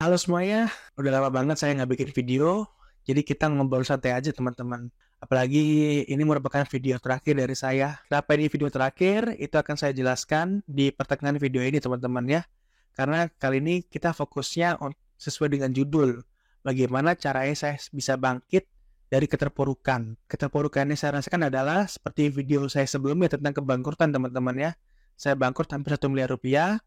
Halo semuanya, udah lama banget saya nggak bikin video, jadi kita ngobrol santai aja teman-teman. Apalagi ini merupakan video terakhir dari saya. Kenapa ini video terakhir? Itu akan saya jelaskan di pertengahan video ini teman-teman ya. Karena kali ini kita fokusnya sesuai dengan judul. Bagaimana caranya saya bisa bangkit dari keterpurukan. Keterpurukan yang saya rasakan adalah seperti video saya sebelumnya tentang kebangkrutan teman-teman ya. Saya bangkrut hampir 1 miliar rupiah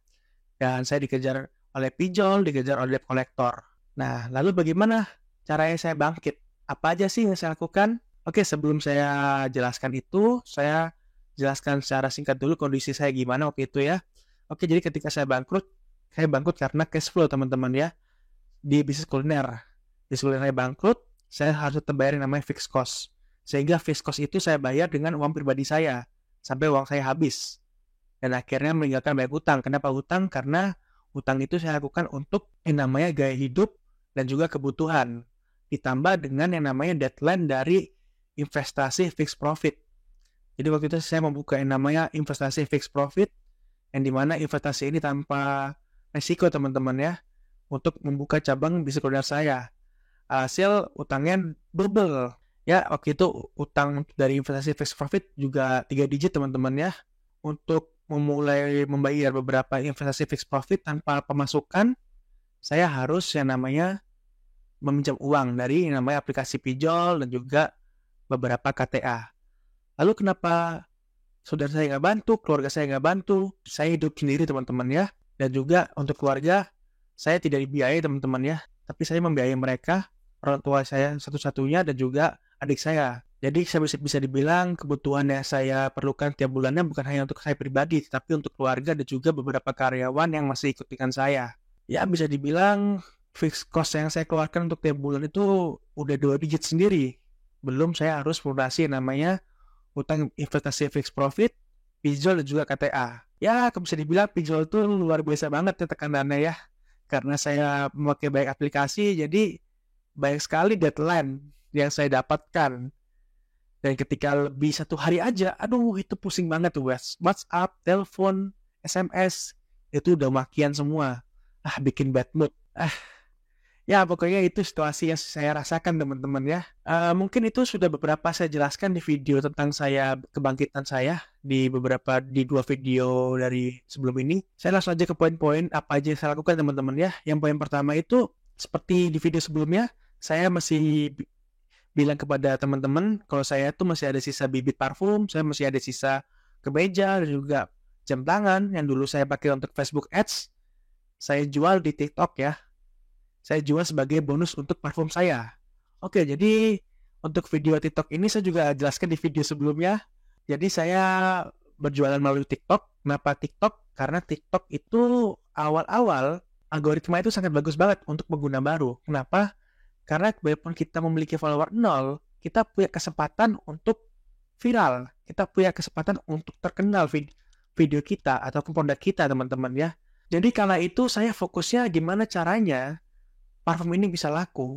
dan saya dikejar oleh pinjol, dikejar oleh debt kolektor. Nah, lalu bagaimana caranya saya bangkit? Apa aja sih yang saya lakukan? Oke, sebelum saya jelaskan itu, saya jelaskan secara singkat dulu kondisi saya gimana waktu itu ya. Oke, jadi ketika saya bangkrut karena cash flow teman-teman ya, di bisnis kuliner. Bisnis kuliner saya bangkrut, saya harus tetap bayar yang namanya fixed cost. Sehingga fixed cost itu saya bayar dengan uang pribadi saya, sampai uang saya habis. Dan akhirnya meninggalkan banyak hutang. Kenapa hutang? Karena hutang itu saya lakukan untuk yang namanya gaya hidup dan juga kebutuhan. Ditambah dengan yang namanya deadline dari investasi fixed profit. Jadi waktu itu saya membuka yang namanya investasi fixed profit, yang dimana investasi ini tanpa resiko teman-teman ya, untuk membuka cabang bisnis kuliner saya. Hasil utangnya double. Ya, waktu itu utang dari investasi fixed profit juga 3 digit teman-teman ya. Untuk memulai membayar beberapa investasi fixed profit tanpa pemasukan, saya harus yang namanya meminjam uang dari yang namanya aplikasi pinjol dan juga beberapa KTA. Lalu kenapa saudara saya nggak bantu, keluarga saya nggak bantu? Saya hidup sendiri teman-teman ya. Dan juga untuk keluarga, saya tidak dibiayai teman-teman ya. Tapi saya membiayai mereka, orang tua saya satu-satunya dan juga adik saya. Jadi saya bisa dibilang kebutuhan yang saya perlukan tiap bulannya bukan hanya untuk saya pribadi, tapi untuk keluarga dan juga beberapa karyawan yang masih ikut dengan saya. Ya bisa dibilang fixed cost yang saya keluarkan untuk tiap bulan itu udah 2 digit sendiri. Belum saya harus melunasi namanya utang investasi fixed profit, pinjol dan juga KTA. Ya bisa dibilang pinjol itu luar biasa banget ya tekanannya ya. Karena saya memakai banyak aplikasi, jadi banyak sekali deadline yang saya dapatkan. Dan ketika lebih 1 hari aja, aduh itu pusing banget tuh Wes. WhatsApp, telepon, SMS, itu udah makian semua. Bikin bad mood. Ya pokoknya itu situasi yang saya rasakan teman-teman ya. Mungkin itu sudah beberapa saya jelaskan di video tentang kebangkitan saya di 2 video dari sebelum ini. Saya langsung aja ke poin-poin apa aja yang saya lakukan teman-teman ya. Yang poin pertama itu seperti di video sebelumnya, saya masih bilang kepada teman-teman kalau saya tuh masih ada sisa bibit parfum, saya masih ada sisa kemeja dan juga jam tangan yang dulu saya pakai untuk Facebook Ads. Saya jual di TikTok ya. Saya jual sebagai bonus untuk parfum saya. Oke, jadi untuk video TikTok ini saya juga jelaskan di video sebelumnya. Jadi saya berjualan melalui TikTok. Kenapa TikTok? Karena TikTok itu awal-awal algoritma itu sangat bagus banget untuk pengguna baru. Kenapa? Karena walaupun kita memiliki follower 0, kita punya kesempatan untuk viral. Kita punya kesempatan untuk terkenal video kita ataupun produk kita teman-teman ya. Jadi karena itu saya fokusnya gimana caranya parfum ini bisa laku.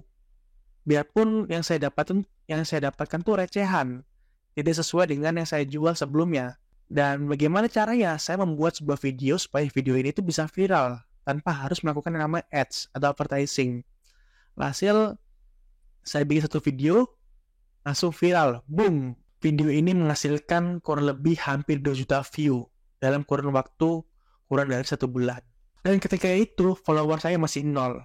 Biarpun yang saya dapatkan tuh recehan, tidak sesuai dengan yang saya jual sebelumnya. Dan bagaimana caranya saya membuat sebuah video supaya video ini tuh bisa viral tanpa harus melakukan yang namanya ads atau advertising. Hasil saya bikin satu video langsung viral, boom. Video ini menghasilkan kurang lebih hampir 2 juta view dalam kurun waktu kurang dari 1 bulan. Dan ketika itu follower saya masih 0.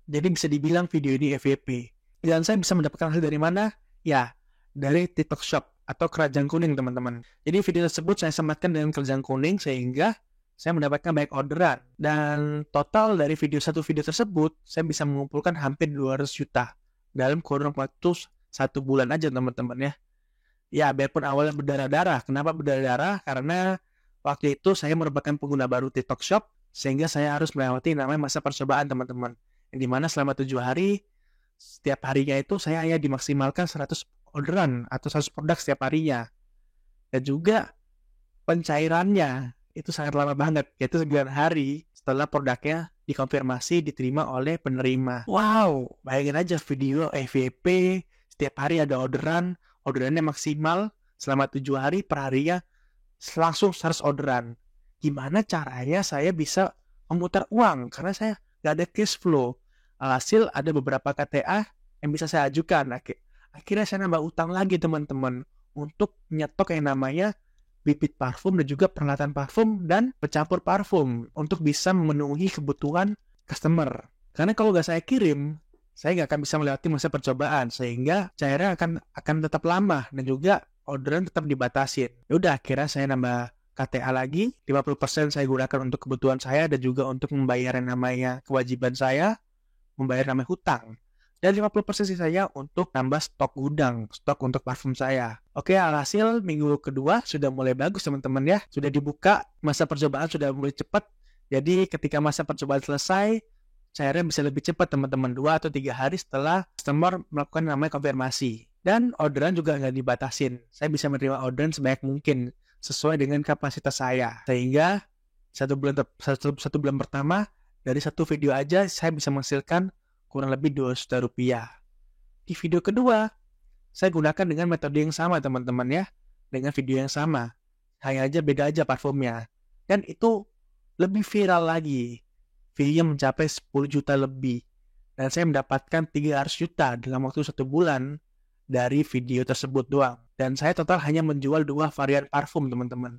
Jadi bisa dibilang video ini FYP. Dan saya bisa mendapatkan hasil dari mana? Ya, dari TikTok Shop atau keranjang kuning teman-teman. Jadi video tersebut saya sematkan dengan keranjang kuning sehingga saya mendapatkan banyak orderan. Dan total dari satu video tersebut, saya bisa mengumpulkan hampir 200 juta dalam kurun waktu 1 bulan aja teman-teman ya. Ya, biarpun awalnya berdarah-darah. Kenapa berdarah-darah? Karena waktu itu saya merupakan pengguna baru TikTok Shop, sehingga saya harus melewati namanya masa percobaan teman-teman. Yang dimana selama 7 hari, setiap harinya itu saya hanya dimaksimalkan 100 orderan atau 100 produk setiap harinya. Dan juga pencairannya itu sangat lama banget, yaitu 9 hari setelah produknya dikonfirmasi diterima oleh penerima. Wow, bayangin aja video FYP, setiap hari ada orderannya maksimal selama 7 hari per harinya langsung 100 orderan. Gimana caranya saya bisa memutar uang? Karena saya gak ada cash flow. Alhasil ada beberapa KTA yang bisa saya ajukan. Akhirnya saya nambah utang lagi teman-teman untuk nyetok yang namanya bibit parfum dan juga peralatan parfum dan pencampur parfum untuk bisa memenuhi kebutuhan customer. Karena kalau nggak saya kirim, saya nggak akan bisa melewati masa percobaan, sehingga cairannya akan tetap lama dan juga orderan tetap dibatasin. Yaudah, akhirnya saya nambah KTA lagi, 50% saya gunakan untuk kebutuhan saya dan juga untuk membayar yang namanya kewajiban saya, membayar namanya hutang. Dan 50% sisanya untuk nambah stok gudang, stok untuk parfum saya. Oke, alhasil minggu kedua sudah mulai bagus teman-teman ya. Sudah dibuka, masa percobaan sudah mulai cepat. Jadi ketika masa percobaan selesai, cairnya bisa lebih cepat teman-teman, 2 atau 3 hari setelah customer melakukan namanya konfirmasi. Dan orderan juga nggak dibatasin. Saya bisa menerima orderan sebanyak mungkin sesuai dengan kapasitas saya. Sehingga satu bulan pertama dari satu video aja saya bisa menghasilkan kurang lebih 2 juta rupiah. Di video kedua, saya gunakan dengan metode yang sama teman-teman ya. Dengan video yang sama. Hanya aja beda aja parfumnya. Dan itu lebih viral lagi. Video mencapai 10 juta lebih. Dan saya mendapatkan 300 juta dalam waktu 1 bulan dari video tersebut doang. Dan saya total hanya menjual 2 varian parfum teman-teman.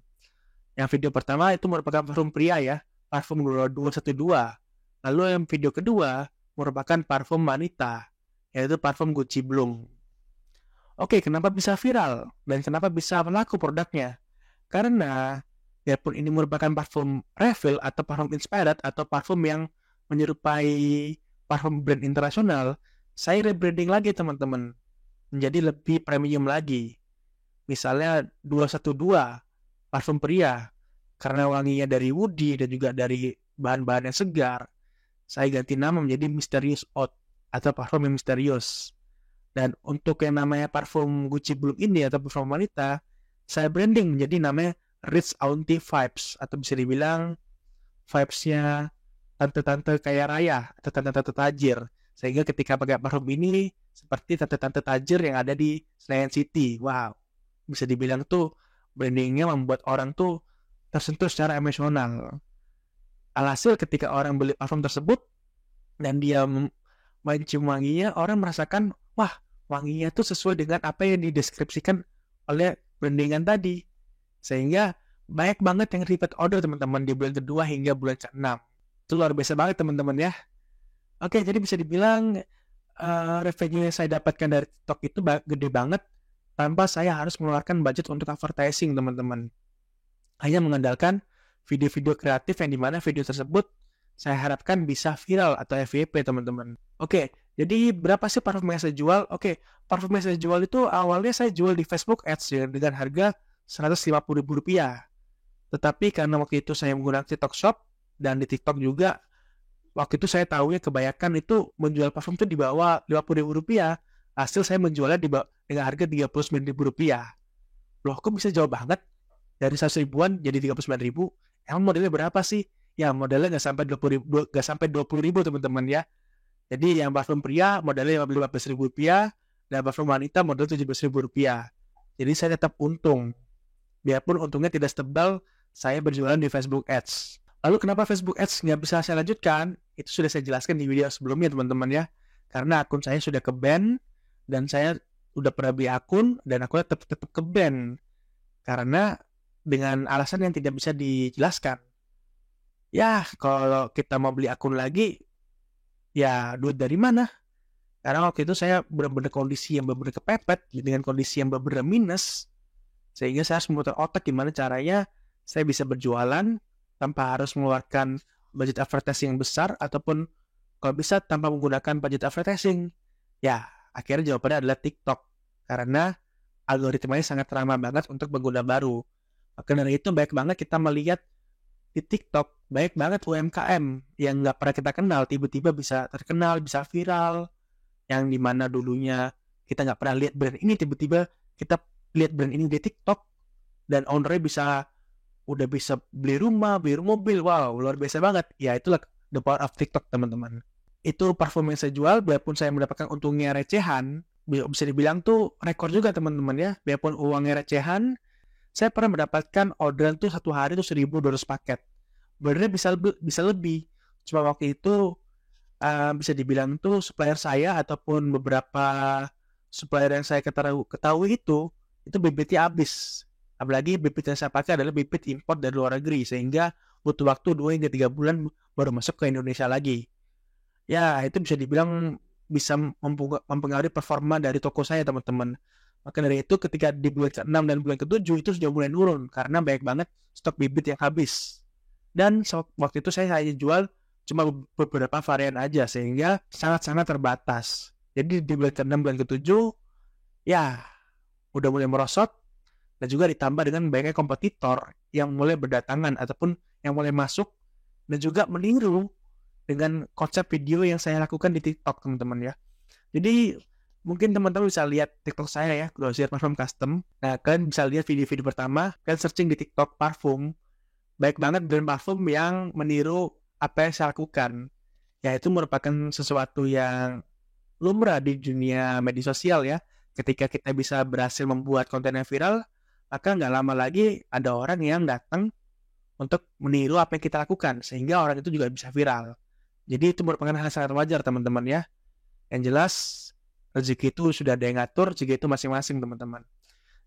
Yang video pertama itu merupakan parfum pria ya, parfum 212. Lalu yang video kedua merupakan parfum wanita, yaitu parfum Gucci Bloom. Oke, kenapa bisa viral? Dan kenapa bisa laku produknya? Karena biarpun ini merupakan parfum refill atau parfum inspired atau parfum yang menyerupai parfum brand internasional, saya rebranding lagi teman-teman, menjadi lebih premium lagi. Misalnya 212 parfum pria, karena wanginya dari woody dan juga dari bahan-bahan yang segar, saya ganti nama menjadi Mysterious Oud atau parfum yang misterius. Dan untuk yang namanya parfum Gucci Bloom ini atau parfum wanita, saya branding menjadi namanya Rich Auntie Vibes, atau bisa dibilang vibes-nya tante-tante kaya raya atau tante-tante tajir. Sehingga ketika pakai parfum ini seperti tante-tante tajir yang ada di Senayan City. Wow, bisa dibilang tuh brandingnya membuat orang tuh tersentuh secara emosional. Alhasil ketika orang beli parfum tersebut dan dia mencium wanginya, orang merasakan, wah, wanginya tuh sesuai dengan apa yang dideskripsikan oleh brandingan tadi. Sehingga banyak banget yang repeat order teman-teman di bulan kedua hingga bulan ke-6. Itu luar biasa banget teman-teman ya. Oke, jadi bisa dibilang revenue yang saya dapatkan dari TikTok itu gede banget tanpa saya harus mengeluarkan budget untuk advertising teman-teman. Hanya mengandalkan video-video kreatif yang dimana video tersebut saya harapkan bisa viral atau FYP teman-teman. Oke, jadi berapa sih parfum yang saya jual? Oke, parfum yang saya jual itu awalnya saya jual di Facebook Ads ya, dengan harga Rp150.000. Tetapi karena waktu itu saya menggunakan TikTok Shop dan di TikTok juga waktu itu saya tahunya kebanyakan itu menjual parfum itu di bawah Rp50.000. Hasil saya menjualnya dengan harga Rp39.000. Loh, kok bisa jauh banget? Dari 100 ribuan jadi 39.000. Emang modelnya berapa sih? Ya, modelnya nggak sampai 20.000 teman-teman ya. Jadi yang parfum pria modelnya Rp15.000 dan parfum wanita model Rp17.000. Jadi saya tetap untung. Biarpun untungnya tidak setebal saya berjualan di Facebook Ads. Lalu kenapa Facebook Ads nggak bisa saya lanjutkan? Itu sudah saya jelaskan di video sebelumnya teman-teman ya. Karena akun saya sudah ke-ban dan saya udah pernah beli akun dan akunnya tetap ke-ban. Karena dengan alasan yang tidak bisa dijelaskan. Ya, kalau kita mau beli akun lagi, ya duit dari mana? Karena waktu itu saya benar-benar kondisi yang benar-benar kepepet dengan kondisi yang benar-benar minus. Sehingga saya harus memutar otak gimana caranya saya bisa berjualan tanpa harus mengeluarkan budget advertising yang besar ataupun kalau bisa tanpa menggunakan budget advertising. Ya, akhirnya jawabannya adalah TikTok. Karena algoritmanya sangat ramah banget untuk pengguna baru. Maka dari itu banyak banget kita melihat di TikTok, banyak banget UMKM yang nggak pernah kita kenal, tiba-tiba bisa terkenal, bisa viral. Yang dimana dulunya kita nggak pernah lihat brand ini, tiba-tiba kita lihat brand ini di TikTok dan ownernya udah bisa beli rumah, beli mobil. Wow, luar biasa banget. Ya, itulah the power of TikTok teman-teman. Itu parfum yang saya jual, biarpun saya mendapatkan untungnya recehan, bisa dibilang tuh rekor juga teman-teman ya. Biarpun uangnya recehan, saya pernah mendapatkan orderan tuh satu hari tuh 1.200 paket. Benernya bisa lebih. Cuma waktu itu bisa dibilang tuh supplier saya ataupun beberapa supplier yang saya ketahui itu bibitnya habis. Apalagi bibit yang saya pakai adalah bibit import dari luar negeri, sehingga butuh waktu 2 hingga 3 bulan baru masuk ke Indonesia lagi. Ya, itu bisa dibilang bisa mempengaruhi performa dari toko saya, teman-teman. Maka dari itu ketika di bulan ke-6 dan bulan ke-7 itu sudah mulai turun karena banyak banget stok bibit yang habis. Dan waktu itu saya hanya jual cuma beberapa varian aja sehingga sangat-sangat terbatas. Jadi di bulan ke-6 bulan ke-7 ya udah mulai merosot, dan juga ditambah dengan banyaknya kompetitor yang mulai berdatangan ataupun yang mulai masuk dan juga meniru dengan konsep video yang saya lakukan di TikTok, teman-teman ya. Jadi mungkin teman-teman bisa lihat TikTok saya ya, Glossier Parfum Custom. Nah, kalian bisa lihat video-video pertama, kalian searching di TikTok parfum. Baik banget brand parfum yang meniru apa yang saya lakukan. Ya, itu merupakan sesuatu yang lumrah di dunia media sosial ya. Ketika kita bisa berhasil membuat konten yang viral, maka nggak lama lagi ada orang yang datang untuk meniru apa yang kita lakukan, sehingga orang itu juga bisa viral. Jadi itu merupakan hal sangat wajar, teman-teman ya. Yang jelas, rezeki itu sudah ada yang ngatur, rezeki itu masing-masing, teman-teman.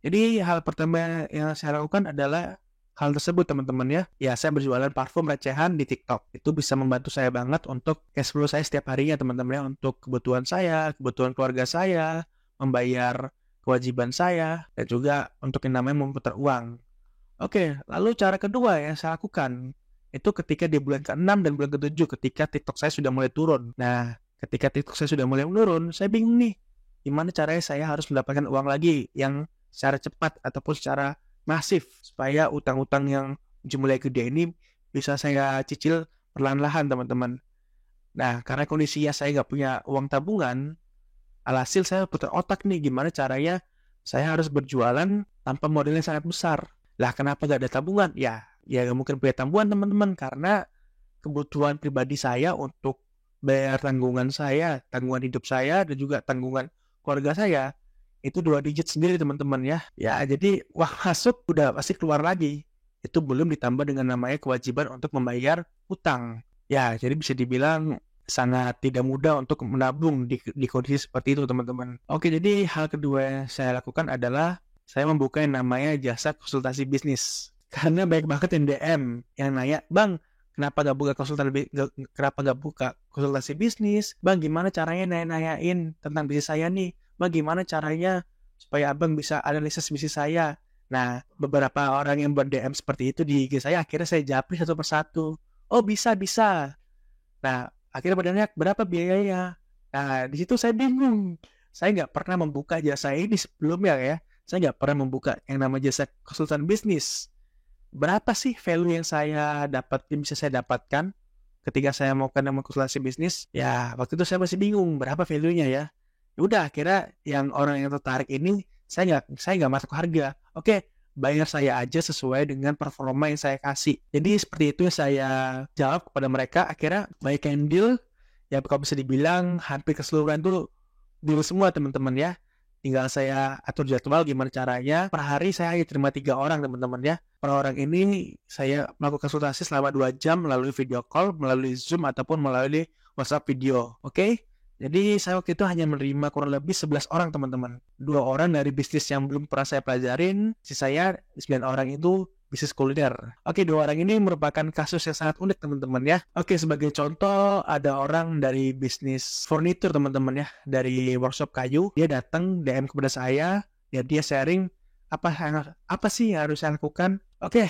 Jadi hal pertama yang saya lakukan adalah hal tersebut, teman-teman ya. Ya, saya berjualan parfum recehan di TikTok. Itu bisa membantu saya banget untuk cash flow saya setiap harinya, teman-teman ya. Untuk kebutuhan saya, kebutuhan keluarga saya, membayar kewajiban saya, dan juga untuk yang namanya memutar uang. Oke, lalu cara kedua yang saya lakukan itu ketika di bulan ke-6 dan bulan ke-7 ketika TikTok saya sudah mulai turun. Nah, ketika TikTok saya sudah mulai menurun, saya bingung nih, gimana caranya saya harus mendapatkan uang lagi yang secara cepat ataupun secara masif supaya utang-utang yang jumlahnya gede ini bisa saya cicil perlahan-lahan, teman-teman. Nah, karena kondisinya saya nggak punya uang tabungan, alhasil saya putar otak nih, gimana caranya saya harus berjualan tanpa modalnya sangat besar. Lah, kenapa gak ada tabungan? Ya gak mungkin punya tabungan, teman-teman, karena kebutuhan pribadi saya untuk bayar tanggungan saya, tanggungan hidup saya, dan juga tanggungan keluarga saya, itu 2 digit sendiri, teman-teman ya. Ya, jadi uang masuk udah pasti keluar lagi. Itu belum ditambah dengan namanya kewajiban untuk membayar utang. Ya, jadi bisa dibilang sangat tidak mudah untuk menabung di kondisi seperti itu, teman-teman. Oke, jadi hal kedua yang saya lakukan adalah saya membuka yang namanya jasa konsultasi bisnis. Karena banyak banget yang DM yang nanya, "Bang, kenapa gak buka konsultasi bisnis? Bang, gimana caranya nanyain tentang bisnis saya nih? Bang, gimana caranya supaya abang bisa analisis bisnis saya?" Nah, beberapa orang yang ber-DM seperti itu di IG saya, akhirnya saya japri satu persatu. "Oh, bisa. Nah, akhirnya bertanya, "Berapa biayanya?" Nah, di situ saya bingung. Saya nggak pernah membuka jasa ini sebelumnya ya. Saya nggak pernah membuka yang namanya jasa konsultan bisnis. Berapa sih value yang bisa saya dapatkan ketika saya mau konsultasi bisnis? Ya, waktu itu saya masih bingung berapa value-nya ya. Udah, akhirnya yang orang yang tertarik ini saya nggak masuk harga. Oke, bayar saya aja sesuai dengan performa yang saya kasih. Jadi seperti itu yang saya jawab kepada mereka. Akhirnya banyak yang deal. Ya, kalau bisa dibilang hampir keseluruhan itu deal semua, teman-teman ya. Tinggal saya atur jadwal gimana caranya. Per hari saya hanya terima 3 orang, teman-teman ya. Per orang ini saya melakukan konsultasi selama 2 jam melalui video call, melalui Zoom, ataupun melalui WhatsApp video. Oke? Jadi saya waktu itu hanya menerima kurang lebih 11 orang, teman-teman. 2 orang dari bisnis yang belum pernah saya pelajarin. Sisanya 9 orang itu bisnis kuliner. Oke, 2 orang ini merupakan kasus yang sangat unik, teman-teman ya. Oke, sebagai contoh ada orang dari bisnis furnitur, teman-teman ya, dari workshop kayu. Dia datang DM kepada saya, ya dia sharing apa sih yang harus saya lakukan. Oke,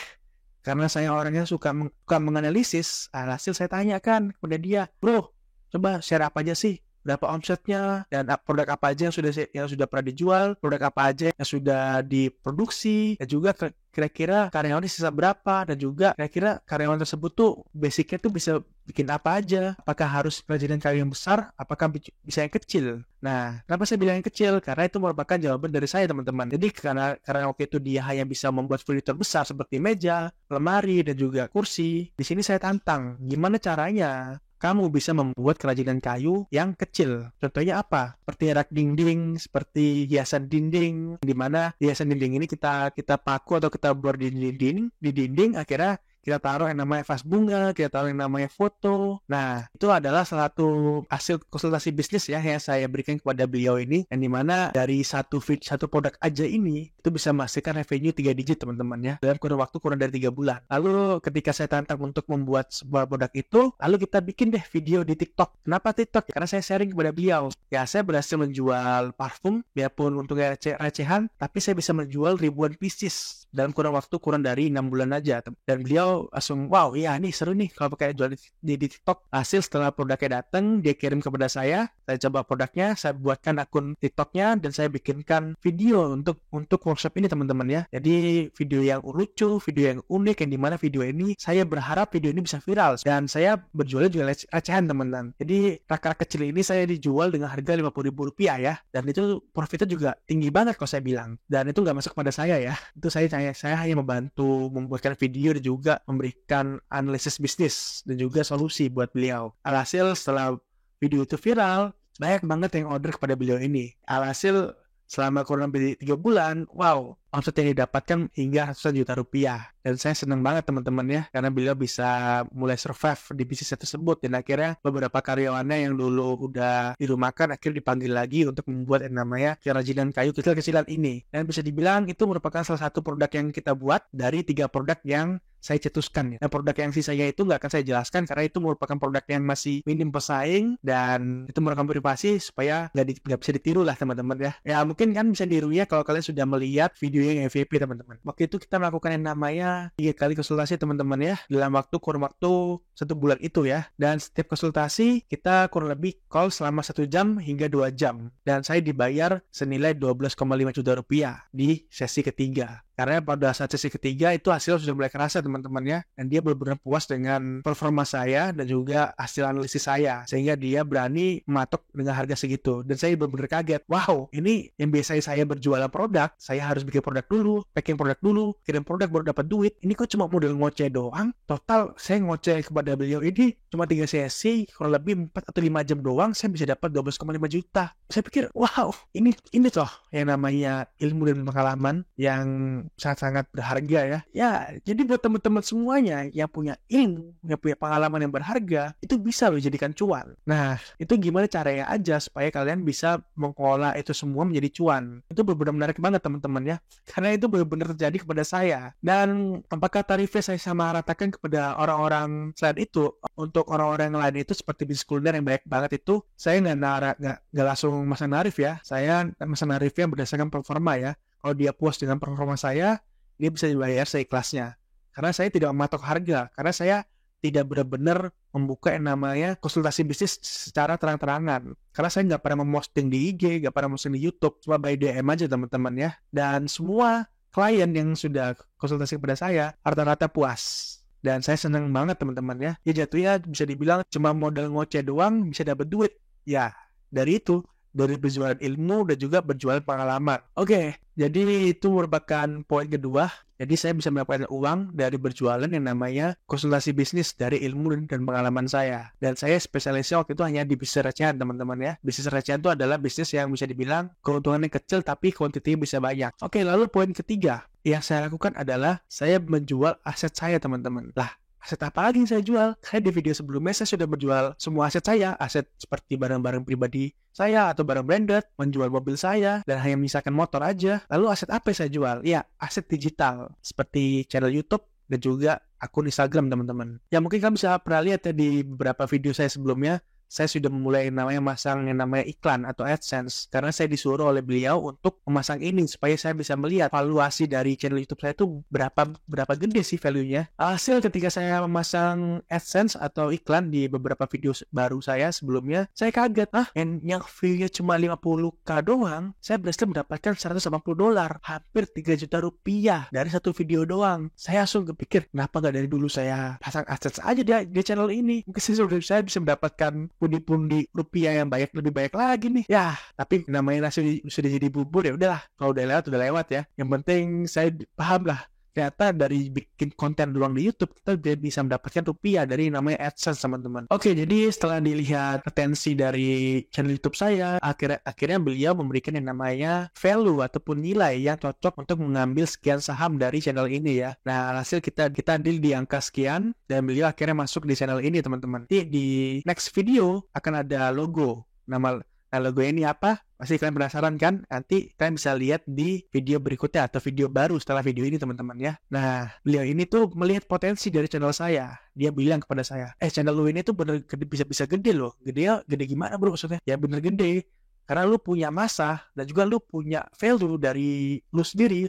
karena saya orangnya suka menganalisis, hasil saya tanyakan kepada dia, "Bro, coba share apa aja sih? Berapa omsetnya, dan produk apa aja yang sudah pernah dijual, produk apa aja yang sudah diproduksi, dan juga kira-kira karyawannya sisa berapa, dan juga kira-kira karyawan tersebut tuh basicnya tuh bisa bikin apa aja, apakah harus kerajinan kayu yang besar, apakah bisa yang kecil." Nah, kenapa saya bilang yang kecil? Karena itu merupakan jawaban dari saya, teman-teman. Jadi karena waktu itu dia hanya bisa membuat furnitur besar seperti meja, lemari, dan juga kursi. Di sini saya tantang, gimana caranya kamu bisa membuat kerajinan kayu yang kecil. Contohnya apa? Seperti rak dinding, seperti hiasan dinding, di mana hiasan dinding ini kita paku atau kita buat di dinding, akhirnya kita taruh yang namanya vas bunga, kita taruh yang namanya foto. Nah, itu adalah salah satu hasil konsultasi bisnis ya yang saya berikan kepada beliau ini, yang dimana dari satu produk aja ini itu bisa menghasilkan revenue 3 digit teman-teman ya, dalam kurun waktu kurang dari 3 bulan. Lalu ketika saya tantang untuk membuat sebuah produk itu, lalu kita bikin deh video di TikTok. Kenapa TikTok? Karena saya sharing kepada beliau. Ya, saya berhasil menjual parfum, biarpun untungnya recehan, tapi saya bisa menjual ribuan pieces dalam kurun dari 6 bulan aja. Dan beliau langsung, wow, iya nih seru nih kalau pakai jual di TikTok. Hasil setelah produknya datang, dia kirim kepada saya coba produknya, saya buatkan akun TikToknya, dan saya bikinkan video untuk workshop ini teman-teman ya. Jadi video yang lucu, video yang unik, yang dimana video ini saya berharap video ini bisa viral, dan saya berjualnya juga recehan teman-teman. Jadi rak-rak kecil ini saya dijual dengan harga Rp50.000 ya, dan itu profitnya juga tinggi banget kalau saya bilang. Dan itu nggak masuk kepada saya ya, itu saya hanya membantu membuatkan video dan juga memberikan analisis bisnis dan juga solusi buat beliau. Alhasil setelah video itu viral, banyak banget yang order kepada beliau ini. Alhasil selama kurang lebih 3 bulan, wow, omset yang didapatkan hingga ratusan juta rupiah. Dan saya senang banget teman-teman ya, karena beliau bisa mulai survive di bisnis tersebut. Dan akhirnya beberapa karyawannya yang dulu udah dirumahkan akhirnya dipanggil lagi untuk membuat yang namanya kerajinan kayu kecil-kecilan ini. Dan bisa dibilang itu merupakan salah satu produk yang kita buat dari 3 produk yang saya cetuskan ya. Nah, produk yang sisanya itu nggak akan saya jelaskan karena itu merupakan produk yang masih minim pesaing, dan itu merupakan privasi supaya nggak bisa ditiru lah teman-teman ya. Ya mungkin kan bisa ditiru ya kalau kalian sudah melihat video yang MVP teman-teman. Waktu itu kita melakukan yang namanya 3 kali konsultasi teman-teman ya, dalam kurun waktu 1 bulan itu ya. Dan setiap konsultasi kita kurang lebih call selama 1 jam hingga 2 jam. Dan saya dibayar senilai 12,5 juta rupiah di sesi ketiga. Karena pada saat sesi ketiga itu hasil sudah mulai kerasa teman-teman ya, dan dia benar-benar puas dengan performa saya dan juga hasil analisis saya, sehingga dia berani mematok dengan harga segitu. Dan saya benar-benar kaget, wow, ini yang biasanya saya berjualan produk, saya harus bikin produk dulu, packing produk dulu, kirim produk baru dapat duit. Ini kok cuma model ngoceh doang. Total saya ngoceh kepada beliau ini cuma 3 sesi, kurang lebih 4 atau 5 jam doang, saya bisa dapat 12,5 juta. Saya pikir, wow, ini toh yang namanya ilmu dan pengalaman yang sangat-sangat berharga ya. Ya, jadi buat teman-teman semuanya yang punya ilmu, yang punya pengalaman yang berharga, itu bisa loh jadikan cuan. Nah, itu gimana caranya aja supaya kalian bisa mengolah itu semua menjadi cuan. Itu benar-benar menarik banget teman-teman ya. Karena itu benar-benar terjadi kepada saya. Dan apakah tarifnya saya sama ratakan kepada orang-orang selain itu? Untuk orang-orang yang lain itu seperti bisnis kuliner yang banyak banget itu, saya nggak langsung masang tarif ya. Saya masang tarifnya berdasarkan performa ya. Kalau dia puas dengan performa saya, dia bisa dibayar seikhlasnya. Karena saya tidak mematok harga, karena saya tidak benar-benar membuka yang namanya konsultasi bisnis secara terang-terangan. Karena saya nggak pernah memposting di IG, nggak pernah memposting di YouTube, cuma by DM aja teman-teman ya. Dan semua klien yang sudah konsultasi kepada saya, rata-rata puas. Dan saya senang banget teman-teman ya. Ya jatuhnya bisa dibilang cuma modal ngoceh doang bisa dapat duit. Ya, dari itu. Dari berjualan ilmu dan juga berjualan pengalaman. Oke, jadi itu merupakan poin kedua. Jadi saya bisa mendapatkan uang dari berjualan yang namanya konsultasi bisnis dari ilmu dan pengalaman saya. Dan saya spesialisnya waktu itu hanya di bisnis recehan teman-teman ya. Bisnis recehan itu adalah bisnis yang bisa dibilang keuntungannya kecil tapi kuantitinya bisa banyak. Oke, lalu poin ketiga yang saya lakukan adalah saya menjual aset saya teman-teman. Lah, aset apa lagi yang saya jual? Saya di video sebelumnya saya sudah berjual semua aset saya. Aset seperti barang-barang pribadi saya atau barang branded, menjual mobil saya, dan hanya menyisakan motor aja. Lalu aset apa yang saya jual? Ya, aset digital. Seperti channel YouTube dan juga akun Instagram teman-teman. Ya mungkin kalian bisa pernah lihat ya di beberapa video saya sebelumnya. Saya sudah memulai yang namanya masang yang namanya iklan atau AdSense karena saya disuruh oleh beliau untuk memasang ini supaya saya bisa melihat valuasi dari channel YouTube saya itu berapa gede sih value-nya. Hasil ketika saya memasang AdSense atau iklan di beberapa video baru saya sebelumnya, saya kaget, yang view-nya cuma 50k doang, saya berhasil mendapatkan $180, hampir 3 juta rupiah dari satu video doang. Saya langsung kepikir, kenapa nggak dari dulu saya pasang AdSense aja di channel ini? Mungkin saya bisa mendapatkan pundi-pundi rupiah yang lebih banyak lagi nih. Ya, tapi namanya nasi sudah jadi bubur ya udahlah. Kalau udah lewat ya. Yang penting saya paham lah ternyata dari bikin konten doang di YouTube kita bisa mendapatkan rupiah dari namanya AdSense, teman-teman. Oke, jadi setelah dilihat retensi dari channel YouTube saya, akhirnya beliau memberikan yang namanya value ataupun nilai yang cocok untuk mengambil sekian saham dari channel ini ya. Nah, hasil kita deal di angka sekian dan beliau akhirnya masuk di channel ini, teman-teman. Nanti di next video akan ada logo. Nah, logo ini apa? Pasti kalian penasaran kan? Nanti kalian bisa lihat di video berikutnya atau video baru setelah video ini, teman-teman ya. Nah, beliau ini tuh melihat potensi dari channel saya. Dia bilang kepada saya, channel lu ini tuh bener bisa gede loh. Gede gimana bro maksudnya? Ya bener gede. Karena lu punya masa dan juga lu punya value dari lu sendiri.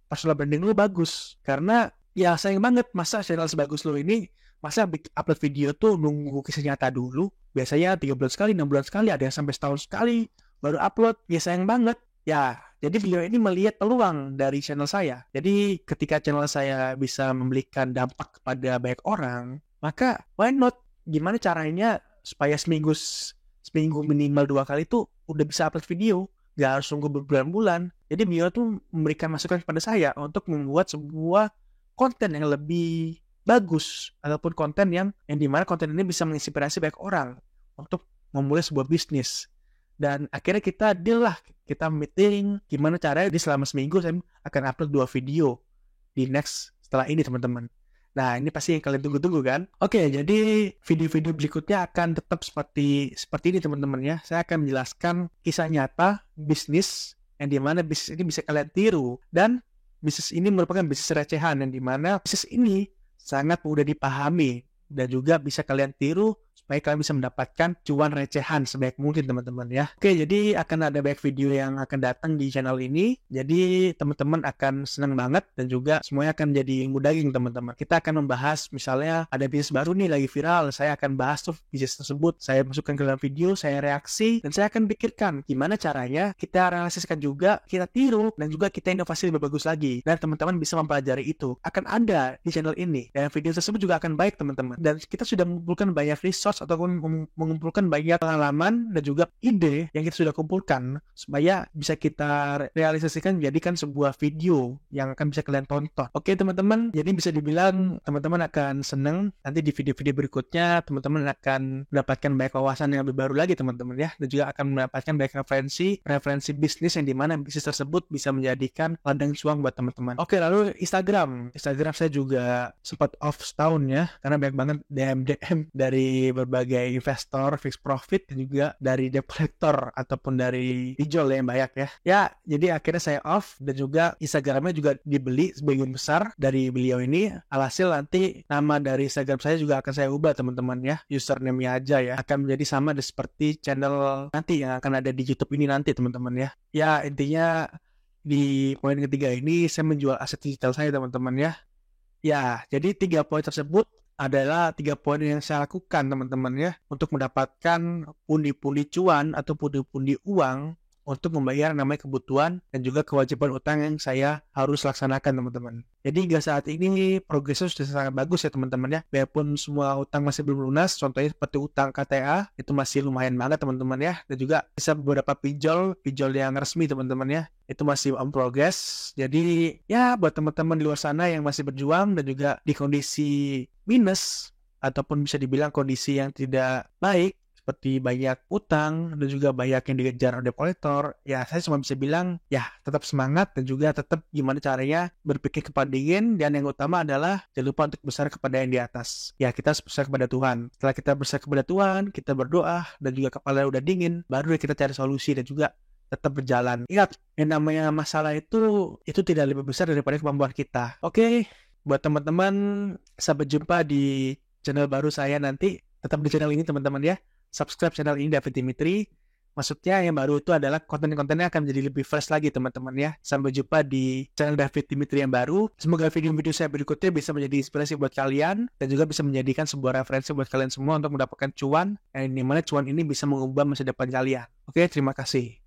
Personal branding lu bagus. Karena ya sayang banget masa channel sebagus lu ini, masa upload video tuh nunggu kisah nyata dulu. Biasanya 3 bulan sekali, 6 bulan sekali, ada yang sampai setahun sekali baru upload. Ya sayang banget. Ya, jadi beliau ini melihat peluang dari channel saya. Jadi ketika channel saya bisa memberikan dampak kepada banyak orang, maka why not? Gimana caranya supaya seminggu minimal 2 kali tuh udah bisa upload video, gak harus tunggu berbulan-bulan. Jadi beliau tuh memberikan masukan kepada saya untuk membuat sebuah konten yang lebih bagus, ataupun konten yang dimana konten ini bisa menginspirasi banyak orang untuk memulai sebuah bisnis. Dan akhirnya kita deal lah, kita meeting gimana caranya di selama seminggu saya akan upload 2 video di next setelah ini, teman-teman. Nah, ini pasti yang kalian tunggu-tunggu kan? Oke, jadi video-video berikutnya akan tetap seperti ini, teman-teman ya. Saya akan menjelaskan kisah nyata bisnis yang dimana bisnis ini bisa kalian tiru, dan bisnis ini merupakan bisnis recehan yang dimana bisnis ini sangat mudah dipahami dan juga bisa kalian tiru supaya kalian bisa mendapatkan cuan recehan sebaik mungkin, teman-teman ya. Oke, jadi akan ada banyak video yang akan datang di channel ini. Jadi teman-teman akan senang banget dan juga semuanya akan jadi ilmu daging, teman-teman. Kita akan membahas misalnya ada bisnis baru nih lagi viral, saya akan bahas tuh bisnis tersebut, saya masukkan ke dalam video, saya reaksi, dan saya akan pikirkan gimana caranya kita realisasikan juga, kita tiru, dan juga kita inovasi lebih bagus lagi. Dan teman-teman bisa mempelajari itu. Akan ada di channel ini. Dan video tersebut juga akan baik, teman-teman. Dan kita sudah mengumpulkan banyak resource ataupun mengumpulkan banyak pengalaman dan juga ide yang kita sudah kumpulkan supaya bisa kita realisasikan menjadikan sebuah video yang akan bisa kalian tonton. Oke, teman-teman, jadi bisa dibilang teman-teman akan senang nanti di video-video berikutnya. Teman-teman akan mendapatkan banyak wawasan yang lebih baru lagi, teman-teman ya, dan juga akan mendapatkan banyak referensi bisnis yang dimana bisnis tersebut bisa menjadikan ladang cuan buat teman-teman. Oke, lalu Instagram saya juga sempat off setahun ya, karena banyak banget DM dari berbagai investor fixed profit dan juga dari debt collector ataupun dari pinjol yang banyak ya. Ya, jadi akhirnya saya off dan juga Instagramnya juga dibeli sebagian besar dari beliau ini. Alhasil nanti nama dari Instagram saya juga akan saya ubah, teman-teman ya. Username-nya aja ya. Akan menjadi sama seperti channel nanti yang akan ada di YouTube ini nanti, teman-teman ya. Ya, intinya di poin ketiga ini saya menjual aset digital saya, teman-teman ya. Ya, jadi 3 poin tersebut adalah 3 poin yang saya lakukan, teman-teman ya, untuk mendapatkan pundi-pundi cuan atau pundi-pundi uang untuk membayar namanya kebutuhan dan juga kewajiban utang yang saya harus laksanakan, teman-teman. Jadi hingga saat ini progresnya sudah sangat bagus ya, teman-teman ya. Biarpun semua utang masih belum lunas, contohnya seperti utang KTA itu masih lumayan banget, teman-teman ya. Dan juga bisa beberapa pinjol yang resmi, teman-teman ya, itu masih on progress. Jadi ya buat teman-teman di luar sana yang masih berjuang dan juga di kondisi minus ataupun bisa dibilang kondisi yang tidak baik, seperti banyak utang dan juga banyak yang dikejar oleh kolektor, ya saya cuma bisa bilang ya tetap semangat dan juga tetap gimana caranya berpikir kepada dingin, dan yang utama adalah jangan lupa untuk berserah kepada yang di atas. Ya, kita harus berserah kepada Tuhan. Setelah kita berserah kepada Tuhan, kita berdoa dan juga kepala udah dingin, baru kita cari solusi dan juga tetap berjalan. Ingat, yang namanya masalah itu tidak lebih besar daripada kemampuan kita. Oke, buat teman-teman, sampai jumpa di channel baru saya nanti. Tetap di channel ini, teman-teman ya. Subscribe channel ini, David Dimitri. Maksudnya yang baru itu adalah konten-kontennya akan menjadi lebih fresh lagi, teman-teman ya. Sampai jumpa di channel David Dimitri yang baru. Semoga video-video saya berikutnya bisa menjadi inspirasi buat kalian dan juga bisa menjadikan sebuah referensi buat kalian semua untuk mendapatkan cuan, yang dimana cuan ini bisa mengubah masa depan kalian. Oke, terima kasih.